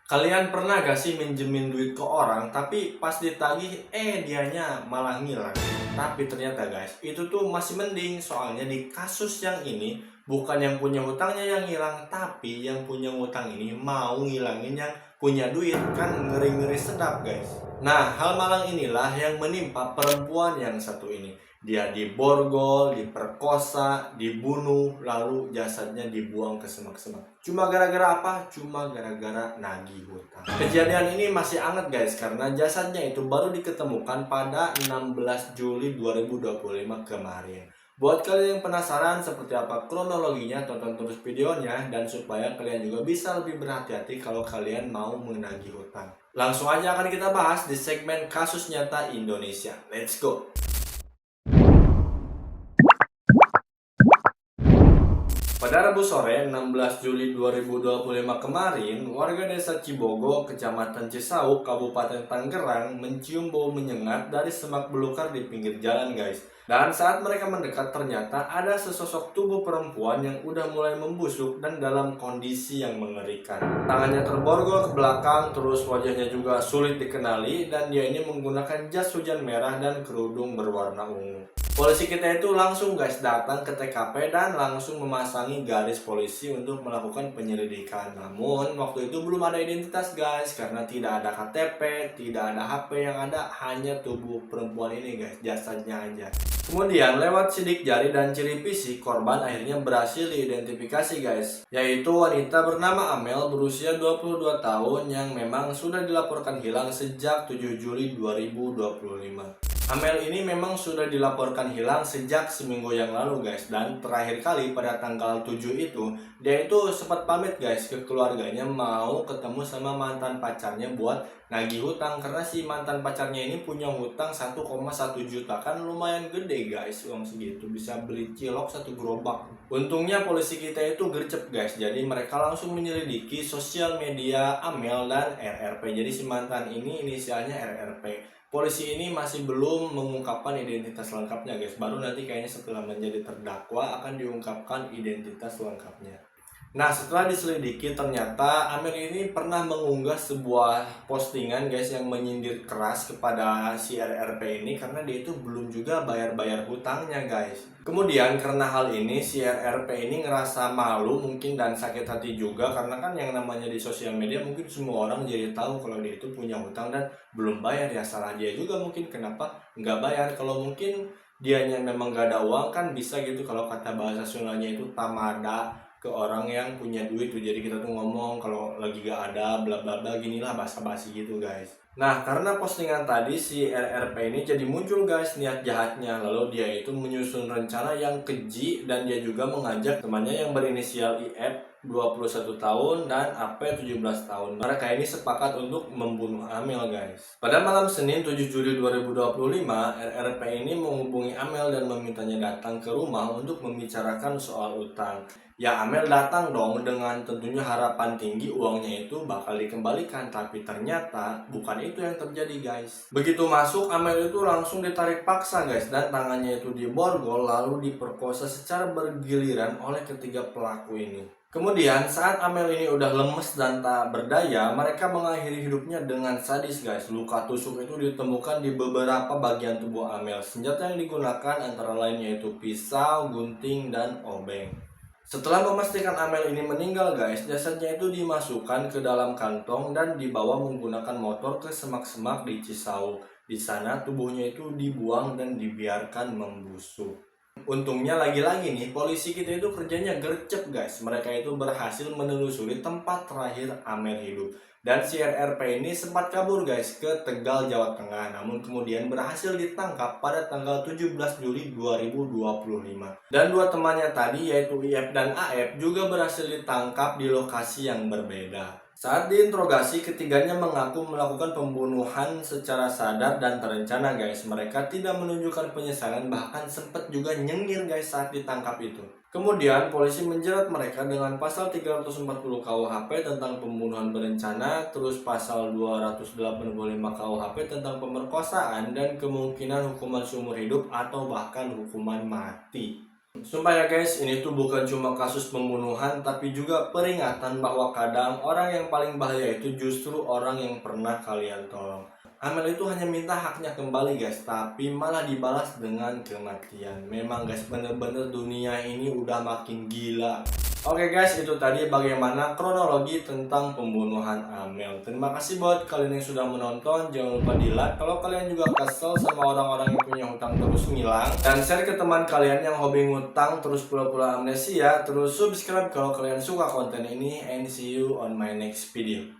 Kalian pernah gak sih minjemin duit ke orang, tapi pas ditagih, dianya malah ngilang. Tapi ternyata guys, itu tuh masih mending. Soalnya di kasus yang ini, bukan yang punya hutangnya yang hilang, tapi yang punya hutang ini mau ngilangin yang punya duit. Kan ngeri-ngeri sedap guys. Nah, hal malang inilah yang menimpa perempuan yang satu ini. Dia diborgol, diperkosa, dibunuh, lalu jasadnya dibuang ke semak-semak. Cuma gara-gara apa? Cuma gara-gara nagih hutang. Kejadian ini masih hangat guys, karena jasadnya itu baru diketemukan pada 16 Juli 2025 kemarin. Buat kalian yang penasaran seperti apa kronologinya, tonton terus videonya, dan supaya kalian juga bisa lebih berhati-hati kalau kalian mau menagih hutang. Langsung aja akan kita bahas di segmen kasus nyata Indonesia. Let's go! Pada Rabu sore 16 Juli 2025 kemarin, warga desa Cibogo, kecamatan Cisauk, Kabupaten Tangerang mencium bau menyengat dari semak belukar di pinggir jalan guys. Dan saat mereka mendekat ternyata ada sesosok tubuh perempuan yang udah mulai membusuk dan dalam kondisi yang mengerikan. Tangannya terborgol ke belakang, terus wajahnya juga sulit dikenali, dan dia ini menggunakan jas hujan merah dan kerudung berwarna ungu. Polisi kita itu langsung guys datang ke TKP dan langsung memasangi garis polisi untuk melakukan penyelidikan. Namun waktu itu belum ada identitas guys, karena tidak ada KTP, tidak ada HP, yang ada hanya tubuh perempuan ini guys, jasadnya aja. Kemudian lewat sidik jari dan ciri fisik, korban akhirnya berhasil diidentifikasi guys, yaitu wanita bernama Amel berusia 22 tahun yang memang sudah dilaporkan hilang sejak 7 Juli 2025. Amel ini memang sudah dilaporkan hilang sejak seminggu yang lalu guys, dan terakhir kali pada tanggal 7 itu dia itu sempat pamit guys ke keluarganya mau ketemu sama mantan pacarnya buat nagih hutang, karena si mantan pacarnya ini punya hutang 1,1 juta. Kan lumayan gede guys, uang segitu bisa beli cilok satu gerobak. Untungnya polisi kita itu gercep guys, jadi mereka langsung menyelidiki sosial media Amel dan RRP. Jadi si mantan ini inisialnya RRP. Polisi ini masih belum mengungkapkan identitas lengkapnya guys. Baru nanti kayaknya setelah menjadi terdakwa akan diungkapkan identitas lengkapnya. Nah, setelah diselidiki ternyata Amir ini pernah mengunggah sebuah postingan guys yang menyindir keras kepada si RRP ini karena dia itu belum juga bayar-bayar hutangnya guys. Kemudian karena hal ini si RRP ini ngerasa malu mungkin dan sakit hati juga, karena kan yang namanya di sosial media mungkin semua orang jadi tahu kalau dia itu punya hutang dan belum bayar. Ya salah dia juga mungkin kenapa nggak bayar. Kalau mungkin dianya memang gak ada uang kan bisa gitu, kalau kata bahasa Sundanya itu tamada ke orang yang punya duit tuh. Jadi kita tuh ngomong kalau lagi gak ada bla bla bla, ginilah basa-basi gitu guys. Nah, karena postingan tadi si RRP ini jadi muncul guys niat jahatnya, lalu dia itu menyusun rencana yang keji dan dia juga mengajak temannya yang berinisial IF 21 tahun dan AP 17 tahun. Mereka ini sepakat untuk membunuh Amel guys. Pada malam Senin 7 Juli 2025, RRP ini menghubungi Amel dan memintanya datang ke rumah untuk membicarakan soal utang. Ya, Amel datang dong dengan tentunya harapan tinggi uangnya itu bakal dikembalikan, tapi ternyata bukan itu yang terjadi guys. Begitu masuk, Amel itu langsung ditarik paksa guys, dan tangannya itu diborgol lalu diperkosa secara bergiliran oleh ketiga pelaku ini. Kemudian saat Amel ini udah lemes dan tak berdaya, mereka mengakhiri hidupnya dengan sadis guys. Luka tusuk itu ditemukan di beberapa bagian tubuh Amel. Senjata yang digunakan antara lain yaitu pisau, gunting, dan obeng. Setelah memastikan Amel ini meninggal guys, jasadnya itu dimasukkan ke dalam kantong dan dibawa menggunakan motor ke semak-semak di Cisauk. Di sana tubuhnya itu dibuang dan dibiarkan membusuk. Untungnya lagi-lagi nih polisi kita itu kerjanya gercep guys. Mereka itu berhasil menelusuri tempat terakhir Amel hidup. Dan si RRP ini sempat kabur guys ke Tegal, Jawa Tengah. Namun kemudian berhasil ditangkap pada tanggal 17 Juli 2025. Dan dua temannya tadi yaitu IF dan AF juga berhasil ditangkap di lokasi yang berbeda. Saat diinterogasi, ketiganya mengaku melakukan pembunuhan secara sadar dan terencana guys. Mereka tidak menunjukkan penyesalan, bahkan sempat juga nyengir guys saat ditangkap itu. Kemudian polisi menjerat mereka dengan pasal 340 KUHP tentang pembunuhan berencana, terus pasal 285 KUHP tentang pemerkosaan, dan kemungkinan hukuman seumur hidup atau bahkan hukuman mati. Sumpah ya guys, ini tuh bukan cuma kasus pembunuhan, tapi juga peringatan bahwa kadang orang yang paling bahaya itu justru orang yang pernah kalian tolong. Amel itu hanya minta haknya kembali guys, tapi malah dibalas dengan kematian. Memang guys, bener-bener dunia ini udah makin gila. Oke guys, itu tadi bagaimana kronologi tentang pembunuhan Amel. Terima kasih buat kalian yang sudah menonton. Jangan lupa di like kalau kalian juga kesel sama orang-orang yang punya hutang terus ngilang. Dan share ke teman kalian yang hobi ngutang terus pura-pura amnesia. Terus subscribe kalau kalian suka konten ini. And see you on my next video.